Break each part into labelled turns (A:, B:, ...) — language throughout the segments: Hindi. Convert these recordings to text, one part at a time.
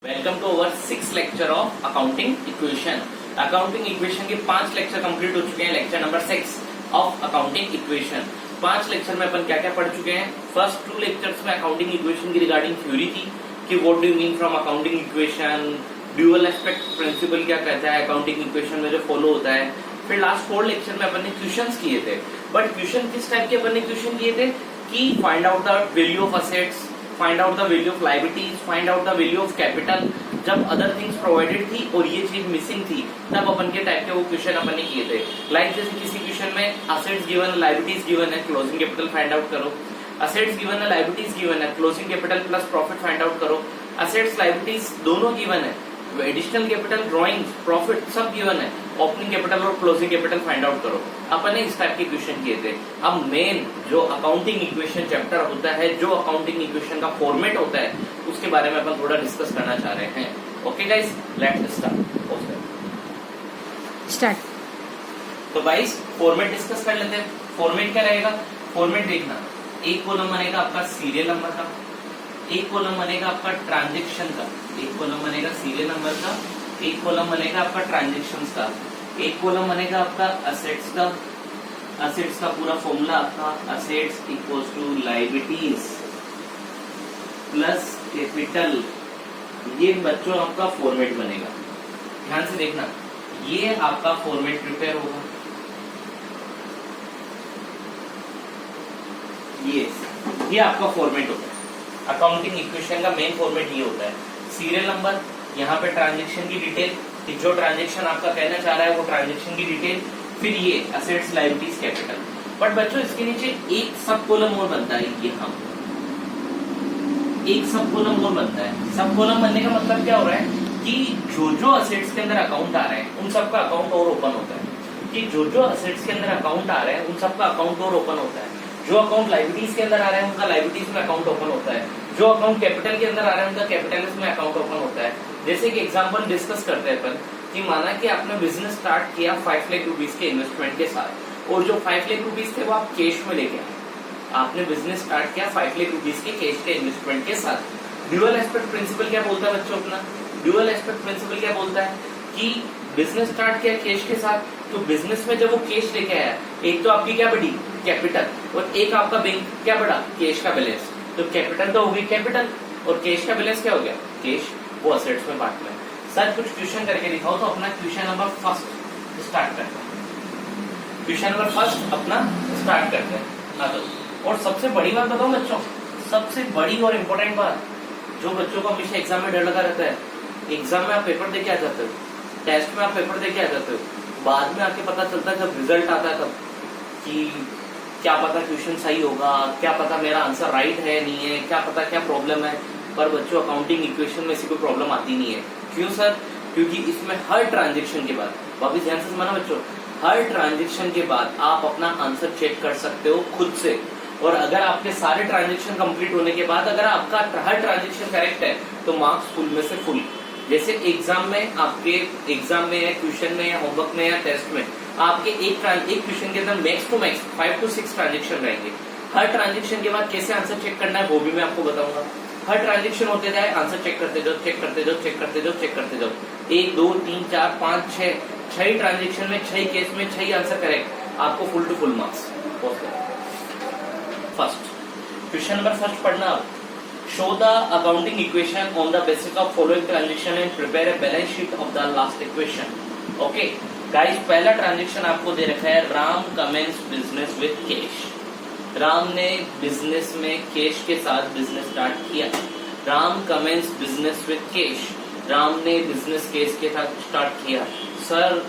A: Welcome to our 6th lecture of accounting equation. Accounting equation के 5 लेक्चर कंप्लीट हो चुके हैं। Lecture number 6 of accounting equation. 5 lecture में अपन क्या क्या पढ़ चुके हैं। फर्स्ट 2 लेक्चर्स में अकाउंटिंग इक्वेशन की रिगार्डिंग थ्योरी थी कि what do you mean from accounting equation, dual aspect principle क्या कहता है अकाउंटिंग इक्वेशन में जो फॉलो होता है। फिर लास्ट 4 लेक्चर में अपन ने क्वेश्चंस किए थे, बट क्वेश्चन किस टाइप के अपन ने क्वेश्चन किए थे कि find out the value of assets, find out the value of liabilities, find out the value of capital. जब अदर थिंग्स प्रोवाइडेड थी और ये चीज मिसिंग थी तब अपन के टाइप के वो क्वेश्चन अपन ने किए थे। लाइक जैसे किसी क्वेश्चन में असेट्स गिवन है, लायबिलिटीज गिवन है, क्लोजिंग कैपिटल फाइंड आउट करो। असेट्स गिवन है, लायबिलिटीज गिवन है, closing capital plus profit find out करो। असेट्स लायबिलिटीज दोनों गिवन है, एडिशनल कैपिटल, ड्रॉइंग, प्रॉफिट सब गिवन है, ओपनिंग कैपिटल और क्लोजिंग कैपिटल फाइंड आउट करो। अपन ने इस टाइप के क्वेश्चन किए थे। अब मेन जो अकाउंटिंग इक्वेशन चैप्टर होता है, जो अकाउंटिंग इक्वेशन का फॉर्मेट होता है, उसके बारे में अपन थोड़ा डिस्कस करना चाह रहे हैं। Okay guys, let's start. तो गाइस फॉर्मेट डिस्कस कर लेते हैं। फॉर्मेट क्या रहेगा? फॉर्मेट देखना, एक कॉलम बनेगा आपका सीरियल नंबर का, एक कॉलम बनेगा आपका ट्रांजेक्शन का, एक कॉलम बनेगा सीरियल नंबर का, एक कॉलम बनेगा आपका ट्रांजेक्शन का, एक कॉलम बनेगा आपका असेट्स का। असेट्स का पूरा फॉर्मूला आपका assets equals to liabilities plus capital. ये बच्चों आपका फॉर्मेट बनेगा। ध्यान से देखना, ये आपका फॉर्मेट प्रिपेयर होगा। ये आपका फॉर्मेट होता है। अकाउंटिंग इक्वेशन का मेन फॉर्मेट ये होता है। सीरियल नंबर, यहाँ पे ट्रांजेक्शन की डिटेल, जो ट्रांजेक्शन आपका कहना चाह रहा है वो ट्रांजेक्शन की डिटेल, फिर ये असेट्स लायबिलिटीज कैपिटल। बट बच्चों इसके नीचे एक सब कॉलम और बनता है, यहाँ एक सब कॉलम और बनता है। सब कॉलम बनने का मतलब क्या हो रहा है कि जो असेट्स के अंदर अकाउंट आ रहे हैं उन सबका अकाउंट और ओपन होता है, कि जो असेट्स के अंदर अकाउंट आ रहे हैं उन सबका अकाउंट और ओपन होता है। जो अकाउंट लायबिलिटीज के अंदर आ रहे हैं उनका लायबिलिटीज में अकाउंट ओपन होता है। जो अकाउंट कैपिटल के अंदर आ रहे हैं उनका कैपिटल में अकाउंट ओपन होता है। जैसे कि एग्जांपल डिस्कस करते हैं अपन कि माना कि आपने बिजनेस स्टार्ट किया 5 लाख रुपीस के इन्वेस्टमेंट के साथ, और जो 5 लाख रुपीस थे वो आप कैश में लेके आए। आपने बिजनेस स्टार्ट किया 5 लाख रुपीस के कैश के इन्वेस्टमेंट के साथ। ड्यूअल एस्पेक्ट प्रिंसिपल क्या बोलता है बच्चों अपना? ड्यूअल एस्पेक्ट प्रिंसिपल क्या बोलता है कि बिजनेस स्टार्ट किया कैश के साथ, तो बिजनेस में जब वो कैश लेके आया, एक तो आपकी क्या बढ़ी कैपिटल, और एक आपका बैंक क्या बढ़ा कैश का बैलेंस। तो कैपिटल तो हो गई कैपिटल, और कैश का बैलेंस क्या हो गया कैश, वो असेट्स में बांट में। सर कुछ क्वेश्चन करके दिखाओ। तो अपना क्वेश्चन नंबर फर्स्ट स्टार्ट करते हैं। क्वेश्चन नंबर फर्स्ट अपना स्टार्ट करते हैं। और सबसे बड़ी बात बताओ बच्चों, सबसे बड़ी और इम्पोर्टेंट बात जो बच्चों को हमेशा एग्जाम में डर लगा रहता है, एग्जाम में आप पेपर देके आ जाते हो, टेस्ट में आप पेपर देके आ जाते हो, बाद में आके पता चलता है जब रिजल्ट आता है तब कि क्या पता क्वेश्चन सही होगा, क्या पता मेरा आंसर राइट है नहीं है, क्या पता क्या प्रॉब्लम है। पर बच्चों अकाउंटिंग इक्वेशन में ऐसी कोई प्रॉब्लम आती नहीं है। क्यों सर? क्योंकि इसमें हर ट्रांजेक्शन के बाद, वापिस ध्यान से समझना बच्चों, हर ट्रांजेक्शन के बाद आप अपना आंसर चेक कर सकते हो खुद से। और अगर आपके सारे ट्रांजेक्शन कंप्लीट होने के बाद अगर आपका हर ट्रांजेक्शन करेक्ट है तो मार्क्स फुल में से फुल। जैसे एग्जाम में, आपके एग्जाम में या ट्यूशन में या होमवर्क में या टेस्ट में आपके एक क्वेश्चन के अंदर max to max 5 to 6 transaction रहेंगे। हर ट्रांजेक्शन के बाद कैसे आंसर चेक करना है वो भी मैं आपको बताऊंगा। हर ट्रांजेक्शन होते जाए, आंसर चेक करते जाओ, चेक करते जाओ, चेक करते जाओ, चेक करते जाओ। 1 2 3 4 5 6 ट्रांजेक्शन में 6 केस में 6 आंसर करेक्ट, आपको full to full marks. First question number first पढ़ना आप। Show the accounting equation on the basis of following transaction and prepare a balance sheet of the last equation. Okay, guys, पहला ट्रांजेक्शन आपको दे रखा है, Ram commences business with cash. Ram ने बिजनेस में कैश के साथ बिजनेस स्टार्ट किया। Ram commences business with cash, Ram ने बिजनेस कैश के साथ स्टार्ट किया। सर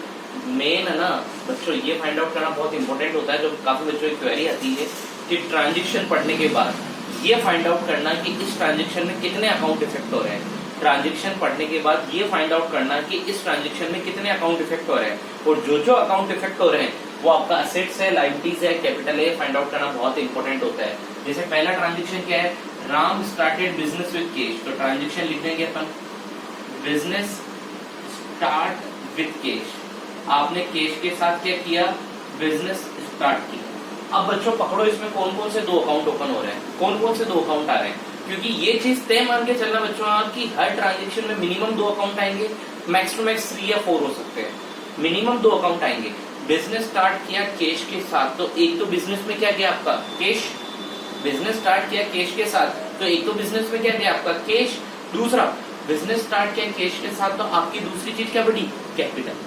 A: मेन है ना बच्चों, ये फाइंड आउट करना बहुत इंपॉर्टेंट होता है। जो काफी बच्चों की क्वेरी आती है कि ट्रांजेक्शन पढ़ने के बाद ये फाइंड आउट करना कि इस ट्रांजेक्शन में कितने अकाउंट इफेक्ट हो रहे हैं। ट्रांजेक्शन पढ़ने के बाद ये फाइंड आउट करना कि इस ट्रांजेक्शन में कितने अकाउंट इफेक्ट हो रहे हैं, और जो अकाउंट इफेक्ट हो रहे हैं वो आपका असेट्स है, लायबिलिटीज है, कैपिटल है। फाइंड आउट करना बहुत इंपॉर्टेंट होता है। जैसे पहला ट्रांजेक्शन क्या है, Ram started business with cash. तो ट्रांजेक्शन लिख देंगे अपन, बिजनेस स्टार्ट विद कैश। आपने कैश के साथ क्या किया, बिजनेस स्टार्ट किया। अब बच्चों पकड़ो, इसमें कौन कौन से 2 अकाउंट ओपन हो रहे हैं, कौन कौन से 2 अकाउंट आ रहे हैं। क्योंकि ये चीज तय मान के चलना बच्चों आप कि हर ट्रांजेक्शन में मिनिमम 2 अकाउंट आएंगे, मैक्स टू मैक्स 3 या 4 हो सकते हैं, मिनिमम 2 अकाउंट आएंगे। बिजनेस स्टार्ट किया कैश के साथ, तो एक तो बिजनेस में क्या गया आपका कैश, बिजनेस स्टार्ट किया कैश के साथ, तो एक तो बिजनेस में क्या गया आपका कैश, दूसरा बिजनेस स्टार्ट किया कैश के साथ, तो आपकी दूसरी चीज क्या बढ़ी, कैपिटल,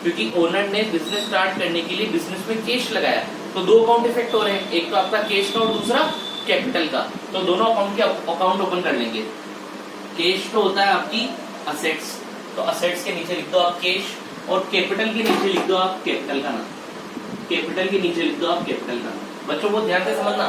A: क्योंकि ओनर ने बिजनेस स्टार्ट करने के लिए बिजनेस में कैश लगाया, तो 2 अकाउंट इफेक्ट हो रहे हैं, एक तो आपका कैश का और दूसरा कैपिटल का, तो दोनों अकाउंट के अकाउंट ओपन कर लेंगे। कैश तो होता है आपकी असेट्स, तो असेट्स के नीचे लिख दो आप कैश, और कैपिटल के नीचे लिख दो आप कैपिटल का नाम, कैपिटल के नीचे लिख दो आप कैपिटल का नाम। बच्चों को ध्यान से समझना।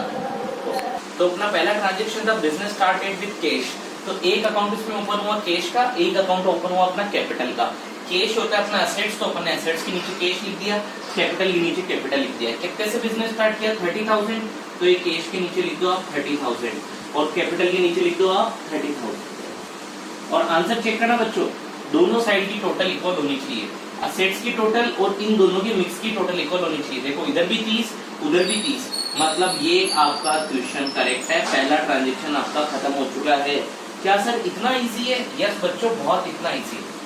A: तो अपना पहला ट्रांजेक्शन था बिजनेस स्टार्टेड विद कैश, तो एक अकाउंट इसमें ओपन हुआ कैश का, एक अकाउंट ओपन हुआ अपना कैपिटल का। कैश होता है अपना एसेट्स, तो अपन ने एसेट्स के नीचे कैश लिख दिया, कैपिटल के नीचे कैपिटल लिख दिया। कितने से बिजनेस स्टार्ट किया, 30,000, तो ये कैश के नीचे लिख दो आप 30,000 और कैपिटल के नीचे लिख दो आप 30,000। और आंसर चेक करना बच्चों, दोनों साइड की टोटल इक्वल होनी चाहिए, असेट्स की टोटल और इन दोनों की मिक्स की टोटल इक्वल होनी चाहिए। देखो इधर भी 30 उधर भी 30, मतलब ये आपका क्वेश्चन करेक्ट है, पहला ट्रांजेक्शन आपका खत्म हो चुका है। क्या सर इतना इजी है? यस बच्चों, बहुत इतना इजी है।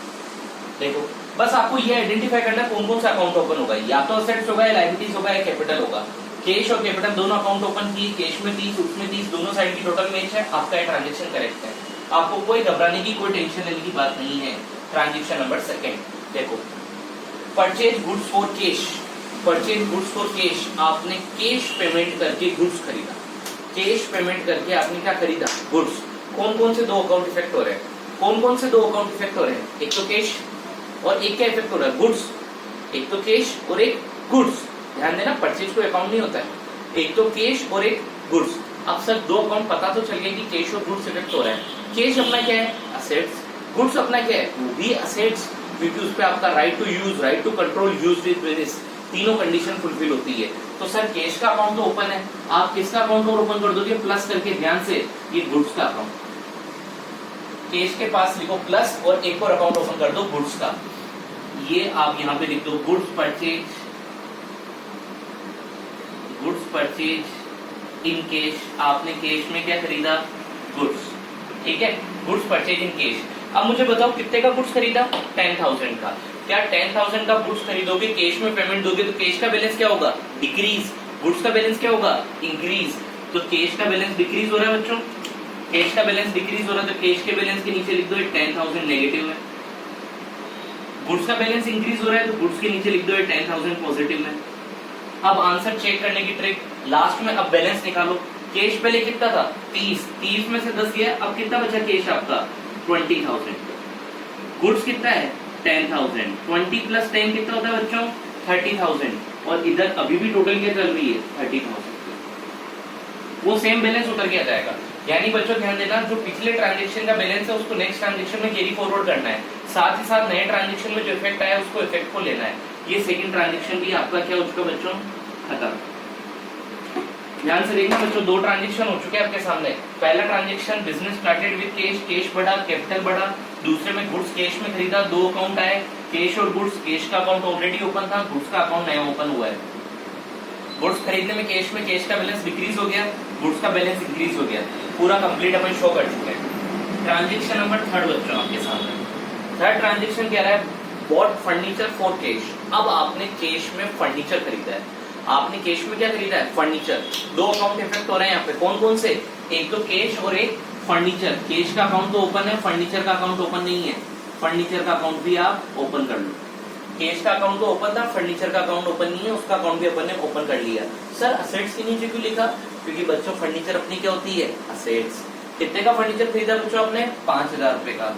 A: देखो बस आपको ये आइडेंटिफाई करना है कौन कौन सा अकाउंट ओपन होगा, या तो असेट्स होगा या लायबिलिटीज होगा या कैपिटल होगा। कैश और कैपिटल दोनों अकाउंट ओपन किए, कैश में 30 उसमें 30, दोनों साइड की टोटल मैच है, आपका ये ट्रांजेक्शन करेक्ट है। आपको कोई घबराने की, कोई टेंशन लेने की बात नहीं है। ट्रांजेक्शन नंबर सेकेंड देखो, purchase goods for cash, purchase goods for cash, आपने कैश पेमेंट करके गुड्स खरीदा, कैश पेमेंट करके आपने क्या खरीदा, गुड्स। कौन कौन से 2 अकाउंट इफेक्ट हो रहे हैं, कौन कौन से 2 अकाउंट इफेक्ट हो रहे हैं, एक तो कैश और एक क्या इफेक्ट हो रहा है, गुड्स। एक तो कैश और एक गुड्स, ध्यान देना परचेज कोई अकाउंट नहीं होता है, एक तो कैश और एक गुड्स। अब सर 2 अकाउंट पता तो चल गया कि कैश और गुड्स इफेक्ट हो रहा है। कैश अपना क्या है, असेट्स, गुड्स अपना क्या है, वो भी असेट्स, क्योंकि उस पर आपका right to use, right to control, use with business, तीनों कंडीशन फुलफिल होती है। तो सर कैश का अकाउंट तो ओपन है, आप किसका अकाउंट और ओपन कर दोगे, प्लस करके, ध्यान से, ये गुड्स का अकाउंट, कैश के पास लिखो प्लस और एक और अकाउंट ओपन कर दो गुड्स का, ये आप यहाँ पे लिख दो goods purchase, goods purchase in cash. आपने कैश में क्या खरीदा, गुड्स, ठीक है, गुड्स परचेज इन कैश। अब मुझे बताओ कितने का गुड्स खरीदा, 10,000 का। क्या 10,000 का गुड्स खरीदोगे, कैश में पेमेंट दोगे, तो कैश का बैलेंस क्या होगा, डिक्रीज, गुड्स का बैलेंस क्या होगा, इंक्रीज। तो कैश का बैलेंस डिक्रीज हो रहा है बच्चों, कैश का बैलेंस डिक्रीज हो रहा है, तो कैश के बैलेंस के नीचे लिख दो 10,000 नेगेटिव है। गुड्स का बैलेंस इंक्रीज हो रहा है, तो गुड्स के नीचे लिख दो 10,000 पॉजिटिव में। अब आंसर चेक करने की ट्रिक, लास्ट में अब बैलेंस निकालो। कैश पहले कितना था, 30 में से 10 गया, अब कितना बचा कैश आपका, 20,000। गुड्स कितना है, 10,000, 20 प्लस 10 कितना होता है बच्चों, 30,000, और इधर अभी भी टोटल क्या चल रही है, 30,000। वो सेम बैलेंस उतर के आ जाएगा। यानी बच्चों ध्यान देना, जो पिछले ट्रांजेक्शन का बैलेंस है उसको नेक्स्ट ट्रांजेक्शन में कैरी फॉरवर्ड करना है, साथ ही साथ नए ट्रांजेक्शन में जो इफेक्ट आया उसको इफेक्ट को लेना है। ये सेकंड ट्रांजेक्शन भी आपका क्या हो चुका बच्चों, खत्म। ध्यान से देखना बच्चों, 2 ट्रांजेक्शन हो चुके हैं आपके सामने। पहला transaction business started with cash, cash बढ़ा, कैपिटल बढ़ा। दूसरे में गुड्स कैश में खरीदा, 2 अकाउंट आए, कैश और गुड्स। कैश का अकाउंट ऑलरेडी ओपन था, गुड्स का अकाउंट नया ओपन हुआ है। गुड्स खरीदने में कैश का बैलेंस डिक्रीज हो गया, गुड्स का बैलेंस इंक्रीज हो गया। पूरा कंप्लीट अपन शो कर चुके हैं। ट्रांजेक्शन नंबर 3 बच्चों आपके सामने। थर्ड ट्रांजेक्शन क्या रहा है, बॉट फर्नीचर फॉर कैश। अब आपने कैश में फर्नीचर खरीदा है, आपने कैश में क्या खरीदा है, फर्नीचर। 2 अकाउंट इफेक्ट हो रहे हैं यहाँ पे, कौन कौन से, एक तो कैश और एक फर्नीचर। कैश का अकाउंट तो ओपन है, फर्नीचर का अकाउंट ओपन नहीं है, फर्नीचर का अकाउंट भी आप ओपन कर लो। कैश का अकाउंट तो ओपन था, फर्नीचर का अकाउंट ओपन नहीं है, उसका अकाउंट भी अपन ने ओपन कर लिया। सर असेट्स के नीचे क्यों लिखा, क्योंकि बच्चों फर्नीचर अपनी क्या होती है, असेट्स। कितने का फर्नीचर खरीदा बच्चों आपने, 5,000 रुपए का,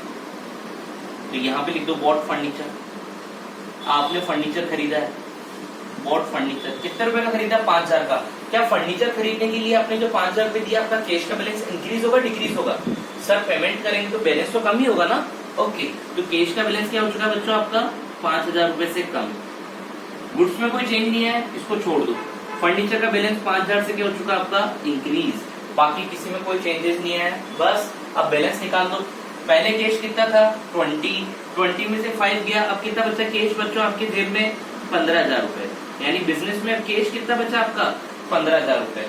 A: तो यहाँ पे लिख दो बॉट फर्नीचर। आपने फर्नीचर खरीदा है, बॉट फर्नीचर। कितने रुपए का खरीदा, 5,000 का। क्या फर्नीचर खरीदने के लिए आपने जो 5,000 रुपए दिया, आपका कैश का बैलेंस इंक्रीज होगा डिक्रीज होगा, सर पेमेंट करेंगे तो बैलेंस तो कम ही होगा ना, ओके। तो कैश का बैलेंस क्या हो चुका है बच्चों आपका, 5,000 रुपए से कम। गुड्स में कोई चेंज नहीं है, इसको छोड़ दो। फर्नीचर का बैलेंस 5,000 से क्या हो चुका आपका, इंक्रीज। बाकी किसी में कोई चेंजेस नहीं है, बस अब बैलेंस निकाल दो। पहले कैश कितना था, 20 में से 5 गया, अब कितना बचा कैश बच्चों आपके जेब में, 15,000 रुपए। यानी बिजनेस में अब कैश कितना बचा आपका, 15,000 रुपए।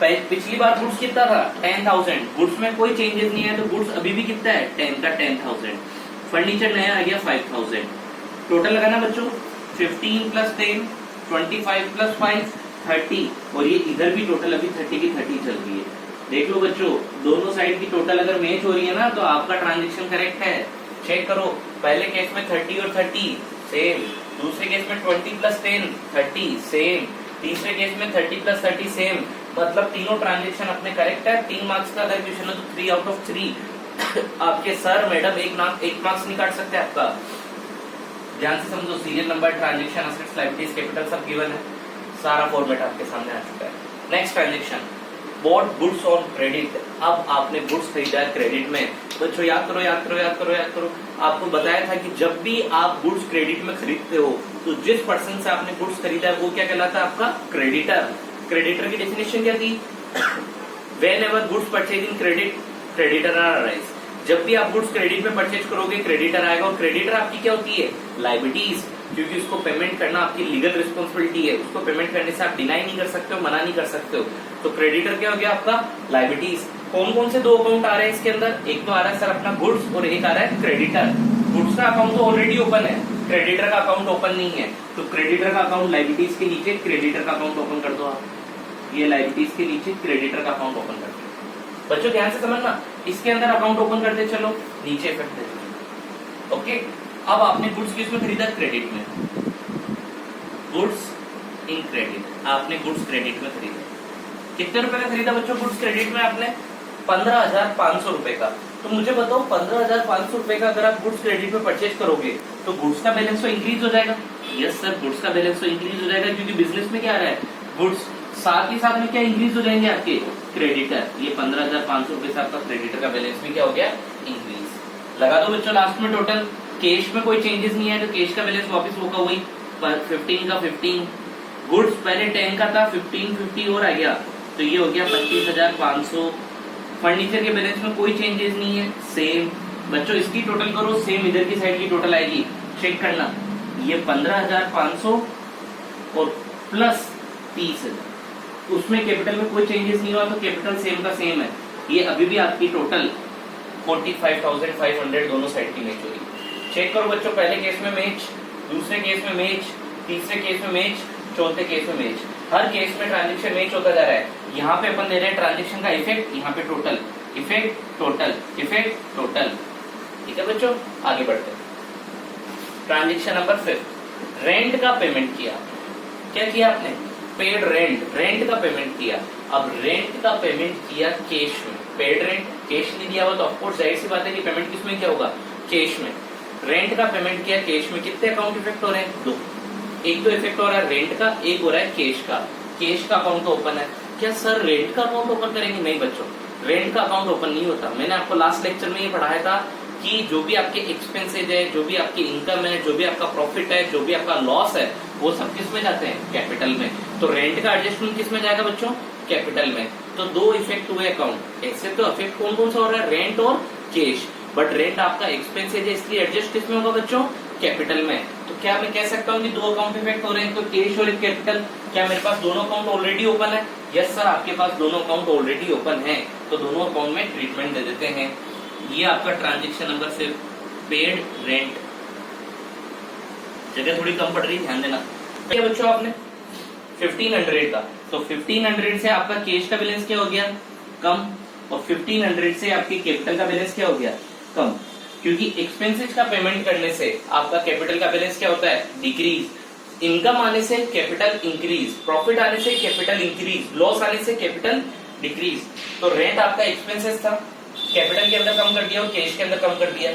A: पिछली बार गुड्स कितना था 10,000, गुड्स में कोई चेंजेस नहीं है तो गुड्स अभी भी कितना है 10 का 10,000। फर्नीचर नया आ गया 5,000। टोटल लगाना बच्चों 15 प्लस 10 25 प्लस 5 30, और ये इधर भी टोटल अभी 30 की 30 चल रही है। देख लो बच्चों, दोनों साइड की टोटल अगर मैच हो रही है ना तो आपका ट्रांजेक्शन करेक्ट है। चेक करो, पहले केस में 30 और 30 सेम, दूसरे केस में 20 प्लस 10 30 सेम, तीसरे केस में 30 प्लस 30 सेम। मतलब तीनों ट्रांजेक्शन अपने करेक्ट है। 3 मार्क्स का अगर क्वेश्चन है तो 3 आउट ऑफ 3 आपके सर मैडम एक मार्क्स नहीं काट सकते आपका। ध्यान से समझो, serial number, transaction, assets, liabilities, capital सब गिवन है, सारा फॉर्मेट आपके सामने आ चुका है। Next transaction, bought goods on credit. अब आपने गुड्स खरीदा है क्रेडिट में। बच्चों याद करो याद करो याद करो याद करो, आपको बताया था कि जब भी आप गुड्स क्रेडिट में खरीदते हो तो जिस पर्सन से आपने गुड्स खरीदा है वो क्या कहलाता है आपका क्रेडिटर। क्रेडिटर की डेफिनेशन क्या थी? Whenever goods purchase in credit, creditor are arise. जब भी आप गुड्स क्रेडिट में परचेज करोगे क्रेडिटर आएगा, और क्रेडिटर आपकी क्या होती है? लायबिलिटीज, क्योंकि उसको पेमेंट करना आपकी लीगल रिस्पॉन्सिबिलिटी है। उसको पेमेंट करने से आप डिनाई नहीं कर सकते हो, मना नहीं कर सकते हो। तो क्रेडिटर क्या हो गया आपका? लायबिलिटीज। कौन कौन से 2 अकाउंट आ रहे हैं इसके अंदर? एक तो आ रहा है सर अपना गुड्स और एक आ रहा है क्रेडिटर। गुड्स का अकाउंट तो ऑलरेडी ओपन है, क्रेडिटर का अकाउंट ओपन नहीं है, तो क्रेडिटर का अकाउंट लायबिलिटीज के नीचे क्रेडिटर का अकाउंट ओपन कर दो आप। ये लायबिलिटीज के नीचे क्रेडिटर का अकाउंट ओपन कर दो। बच्चों ध्यान से समझना, इसके अंदर अकाउंट ओपन करते चलो, नीचे इफेक्ट देते। ओके, अब आपने गुड्स किस में खरीदा? क्रेडिट में। गुड्स इन क्रेडिट, आपने गुड्स क्रेडिट में खरीदा। कितने रुपए का खरीदा बच्चों गुड्स क्रेडिट में? आपने 15,500 रुपए का। तो मुझे बताओ 15,500 रुपए का अगर आप गुड्स क्रेडिट में परचेज करोगे तो गुड्स का बैलेंस तो इंक्रीज हो जाएगा। यस सर, गुड्स का बैलेंस तो इंक्रीज हो जाएगा, क्योंकि बिजनेस में क्या आ रहा है? गुड्स। साथ ही साथ में क्या इंक्रीज हो जाएंगे आपके? क्रेडिटर। ये 15,500 रुपए से आपका क्रेडिटर का बैलेंस भी क्या हो गया? इंक्रीज। लगा दो बच्चों लास्ट में टोटल। कैश में कोई चेंजेस नहीं है तो कैश का बैलेंस वापस होगा वही 15 का 15। गुड्स पहले 10 का था, 15 50 और आ गया, तो ये हो गया 25,500। फर्नीचर के बैलेंस में कोई चेंजेस नहीं है, सेम। बच्चों इसकी टोटल करो, सेम इधर की साइड की टोटल आएगी। चेक करना, ये 15,500 और प्लस 30,000। उसमें कैपिटल में कोई चेंजेस नहीं हुआ तो कैपिटल सेम का सेम है। ये अभी भी आपकी टोटल 45,500 दोनों साइड की मैच होगी। चेक करो बच्चों, पहले केस में मैच, दूसरे केस में मैच, तीसरे केस में मैच, चौथे केस में मैच। हर केस में ट्रांजेक्शन मैच होता जा रहा है। यहाँ पे अपन दे रहे हैं ट्रांजेक्शन का इफेक्ट, यहाँ पे total effect, total effect, total. ठीक है बच्चों, आगे बढ़ते हैं। ट्रांजेक्शन नंबर 5, रेंट का पेमेंट किया। क्या किया आपने? पेड रेंट, रेंट का पेमेंट किया। अब रेंट का पेमेंट किया कैश में। पेड रेंट कैश नहीं दिया हुआ तो ऑफकोर्स जाहिर सी बात है कि पेमेंट किसमें क्या होगा? कैश में। रेंट का पेमेंट किया कैश में। कितने अकाउंट इफेक्ट हो रहे हैं? 2। एक तो इफेक्ट हो रहा है रेंट का, एक हो रहा है कैश का। कैश का अकाउंट तो ओपन है। क्या सर रेंट का अकाउंट ओपन करेंगे? नहीं बच्चों, रेंट का अकाउंट ओपन नहीं होता। मैंने आपको लास्ट लेक्चर में ये पढ़ाया था कि जो भी आपके एक्सपेंसेज है, जो भी आपकी इनकम है, जो भी आपका प्रॉफिट है, जो भी आपका लॉस है, वो सब किस में जाते हैं? कैपिटल में। तो रेंट का एडजस्टमेंट किस में जाएगा बच्चों? कैपिटल में। तो 2 इफेक्ट हुए अकाउंट। ऐसे तो इफेक्ट कौन कौन सा हो रहा है? रेंट और कैश। बट रेंट आपका एक्सपेंसेज है, इसलिए एडजस्ट किस में होगा बच्चों? कैपिटल में। तो क्या मैं कह सकता हूँ कि 2 अकाउंट इफेक्ट हो रहे हैं, तो कैश और कैपिटल। क्या मेरे पास दोनों अकाउंट ऑलरेडी ओपन है? यस सर, आपके पास दोनों अकाउंट ऑलरेडी ओपन है, तो दोनों अकाउंट में ट्रीटमेंट दे देते हैं। ये आपका ट्रांजेक्शन नंबर 5, पेड रेंट। जगह थोड़ी कम पड़ रही है, ध्यान देना। क्या बच्चों आपने 1500 का, तो 1500 से आपका कैश का बैलेंस क्या हो गया? कम। और 1500 से आपकी कैपिटल का बैलेंस क्या हो गया? कम। क्योंकि एक्सपेंसेस का पेमेंट करने से आपका कैपिटल का बैलेंस क्या होता है? डिक्रीज। इनकम आने से कैपिटल इंक्रीज, प्रॉफिट आने से कैपिटल इंक्रीज, लॉस आने से कैपिटल डिक्रीज। तो रेंट आपका एक्सपेंसेस था, कैपिटल के अंदर कम कर दिया और कैश के अंदर कम कर दिया।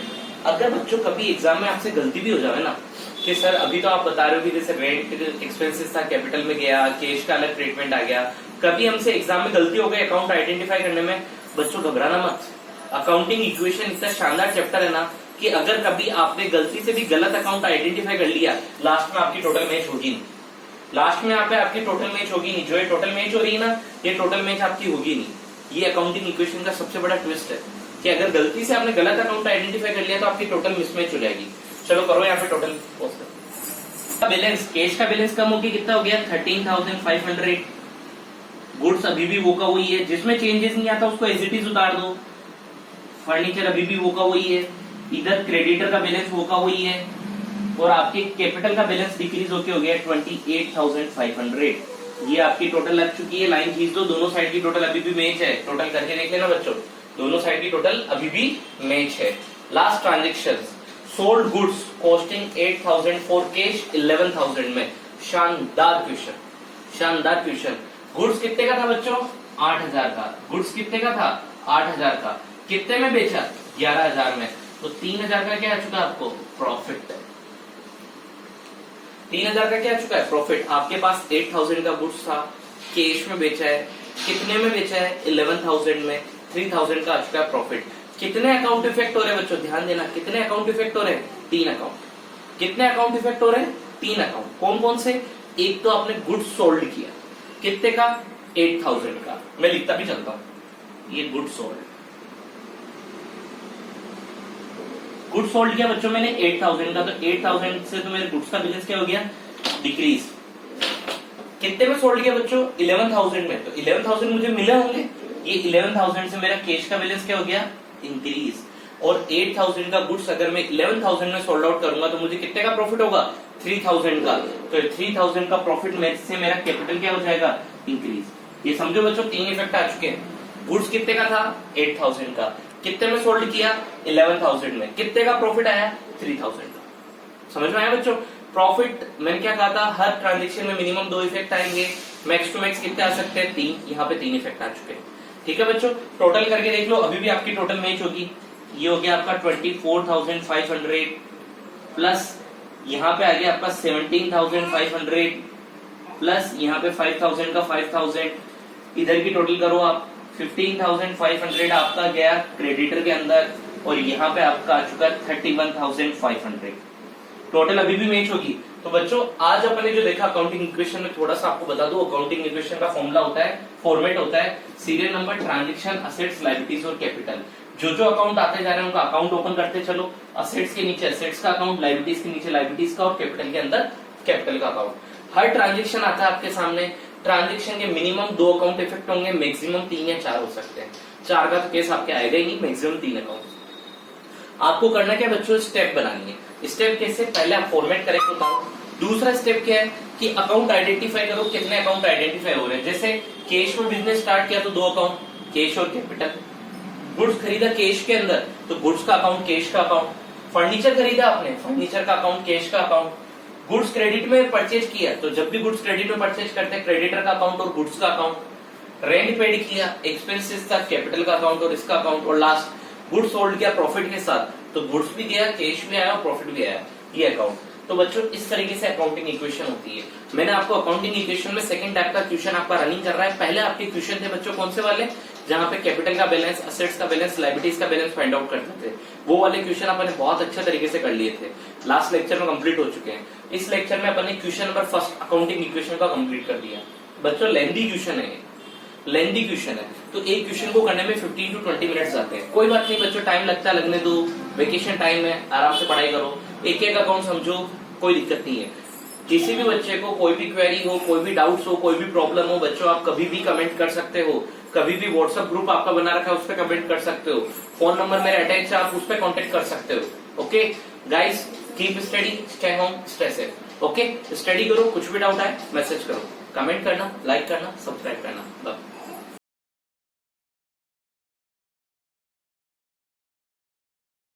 A: अगर बच्चों कभी एग्जाम में आपसे गलती भी हो जाए ना कि सर अभी तो आप बता रहे हो कि जैसे रेंट एक्सपेंसेस था, कैपिटल में गया, कैश का अलग ट्रीटमेंट आ गया, कभी हमसे एग्जाम में गलती हो गई अकाउंट आइडेंटिफाई करने में, बच्चों घबराना मत। अकाउंटिंग इक्वेशन इतना शानदार चैप्टर है ना कि अगर कभी आपने गलती से भी गलत अकाउंट आइडेंटिफाई कर लिया, लास्ट में आपकी टोटल मैच होगी नहीं। लास्ट में यहाँ पे आपकी टोटल मैच होगी नहीं। जो ये टोटल मैच हो रही है ना, ये टोटल मैच आपकी होगी नहीं। ये अकाउंटिंग इक्वेशन का सबसे बड़ा ट्विस्ट है कि अगर गलती से आपने गलत अकाउंट आइडेंटिफाई कर लिया तो आपकी टोटल मिसमैच हो जाएगी। चलो करो यहाँ पे टोटल बैलेंस। कैश का बैलेंस कम हो गया, कितना हो गया? 13,500। गुड्स अभी भी वो का वही है, जिसमें चेंजेस नहीं आता उसको एज इट इज उतार दो। फर्नीचर अभी भी वो का वही है, इधर क्रेडिटर का बैलेंस वो का वही है, और आपके कैपिटल का बैलेंस डिक्रीज होके हो गया 28,500। ये आपकी टोटल लग चुकी है। लाइन खींच दो, दोनों साइड की टोटल अभी भी मैच है। टोटल करके देख लेना बच्चों, दोनों साइड की टोटल अभी भी मैच है। Last transaction, sold goods costing 8,000 for cash 11,000 में। शानदार क्वेश्चन, शानदार क्वेश्चन। गुड्स कितने का था बच्चों? 8,000 का। गुड्स कितने का था? 8,000 का। कितने में बेचा? 11,000 में। तो 3,000 का क्या आ चुका आपको? प्रॉफिट। 3,000 का क्या आ चुका है? प्रॉफिट। आपके पास 8,000 का गुड्स था, कैश में बेचा है। कितने में बेचा है? 11,000 में। 3,000 का आ चुका है प्रॉफिट। कितने अकाउंट इफेक्ट हो रहे हैं बच्चों? ध्यान देना, कितने अकाउंट इफेक्ट हो रहे हैं? 3 अकाउंट। कितने अकाउंट इफेक्ट हो रहे हैं? 3 अकाउंट। कौन कौन से? एक तो आपने गुड्स सोल्ड किया, कितने का? 8,000 का। मैं लिखता भी चलता हूं, ये गुड्स सोल्ड। गुड्स सोल्ड किया बच्चों मैंने 8,000 का, तो 8,000 से तो मेरे गुड्स का बैलेंस क्या हो गया? डिक्रीज। कितने में सोल्ड किया बच्चों? 11,000 में। तो 11,000 मुझे मिले होंगे, ये 11,000 से मेरा कैश का बैलेंस क्या हो गया? इंक्रीज। और 8,000 का गुड्स अगर मैं 11,000 में सोल्ड आउट करूंगा तो मुझे कितने का प्रॉफिट होगा? 3,000 का। तो 3,000 का प्रॉफिट में से मेरा कैपिटल क्या हो जाएगा? इंक्रीज। ये समझो बच्चों, 3 इफेक्ट आ चुके हैं। गुड्स कितने का था? 8,000 का। कितने में सोल्ड किया? 11,000 में। कितने का प्रॉफिट आया? 3,000 का। समझ में आया बच्चों? प्रॉफिट मैंने क्या कहा था? हर ट्रांजेक्शन में मिनिमम 2 इफेक्ट आएंगे। मैक्स टू मैक्स कितने आ सकते हैं? 3। यहाँ पे 3 इफेक्ट आ चुके हैं। ठीक है बच्चों, टोटल करके देख लो, अभी भी आपकी टोटल मैच होगी। ये हो गया आपका 24,500 प्लस यहाँ पे आ गया आपका 17,500 प्लस यहाँ पे 5,000 का 5,000। इधर की टोटल करो आप, 15,500 आपका गया क्रेडिटर के अंदर, और यहाँ पे आपका आ चुका 31,500। टोटल अभी भी मैच होगी। तो बच्चों आज अपने जो देखा अकाउंटिंग इक्वेशन में, थोड़ा सा आपको बता दूं, अकाउंटिंग इक्वेशन का फॉर्मूला होता है, फॉर्मेट होता है serial number, transaction, assets, liabilities और कैपिटल। जो जो अकाउंट आते जा रहे हैं उनका अकाउंट ओपन करते चलो। असेट्स के नीचे असेट्स का अकाउंट, लायबिलिटीज के नीचे लायबिलिटीज का, और कैपिटल के अंदर कैपिटल का अकाउंट। हर ट्रांजेक्शन आता है आपके सामने। ट्रांजेक्शन के मिनिमम 2 अकाउंट इफेक्ट होंगे, मैक्सिमम 3 या 4 हो सकते हैं। 4 का तो केस आपके आएगा ही नहीं, मैक्सिमम 3 अकाउंट। आपको करना क्या बच्चों? स्टेप बनानी है। स्टेप कैसे? पहले आप फॉर्मेट करेक्ट उतारो। दूसरा स्टेप क्या है कि अकाउंट आइडेंटिफाई करो, कितने अकाउंट आइडेंटिफाई हो रहे हैं। जैसे कैश में बिजनेस स्टार्ट किया तो 2 अकाउंट, कैश और कैपिटल। गुड्स खरीदा कैश के अंदर तो गुड्स का अकाउंट, कैश का अकाउंट। फर्नीचर खरीदा आपने, फर्नीचर का अकाउंट, कैश का अकाउंट। गुड्स क्रेडिट में परचेज किया तो जब भी गुड्स क्रेडिट में परचेज करते हैं, क्रेडिटर का अकाउंट और गुड्स का अकाउंट। रेंट पेड किया, एक्सपेंसेस का कैपिटल का अकाउंट और इसका अकाउंट। और लास्ट गुड्स सोल्ड किया प्रॉफिट के साथ, तो गुड्स भी गया, कैश भी आया और प्रॉफिट भी आया, ये अकाउंट। तो बच्चों इस तरीके से अकाउंटिंग इक्वेशन होती है। मैंने आपको अकाउंटिंग इक्वेशन में सेकंड टाइप का क्वेश्चन आपका रनिंग कर रहा है। पहले आपके क्वेश्चन थे बच्चों कौन से वाले? जहां पे कैपिटल का बैलेंस, असेट्स का बैलेंस, लायबिलिटीज का बैलेंस फाइंड आउट करते थे, वो वाले क्वेश्चन अपने बहुत अच्छे तरीके से कर लिए थे। लास्ट लेक्चर में कंप्लीट हो चुके हैं। इस लेक्चर में अपने question number first accounting equation का कंप्लीट कर दिया। बच्चों लेंथी क्वेश्चन है, लेंथी क्वेश्चन है, तो एक क्वेश्चन को करने में 15 to 20 मिनट्स जाते हैं। कोई बात नहीं बच्चों, टाइम लगता है, लगने दो, वेकेशन टाइम है, आराम से पढ़ाई करो, एक एक अकाउंट समझो, कोई दिक्कत नहीं है। किसी भी बच्चे को कोई भी क्वेरी हो, कोई भी डाउट्स हो, कोई भी प्रॉब्लम हो बच्चों, आप कभी भी कमेंट कर सकते हो। कभी भी व्हाट्सएप ग्रुप आपका बना रखा है उस पर कमेंट कर सकते हो। फोन नंबर मेरे अटैच है, आप उस पर कॉन्टेक्ट कर सकते हो। Okay guys, keep study, stay home, stay safe. Okay, study करो, कुछ भी डाउट आए मैसेज करो, कमेंट करना, लाइक करना, सब्सक्राइब करना। बाय।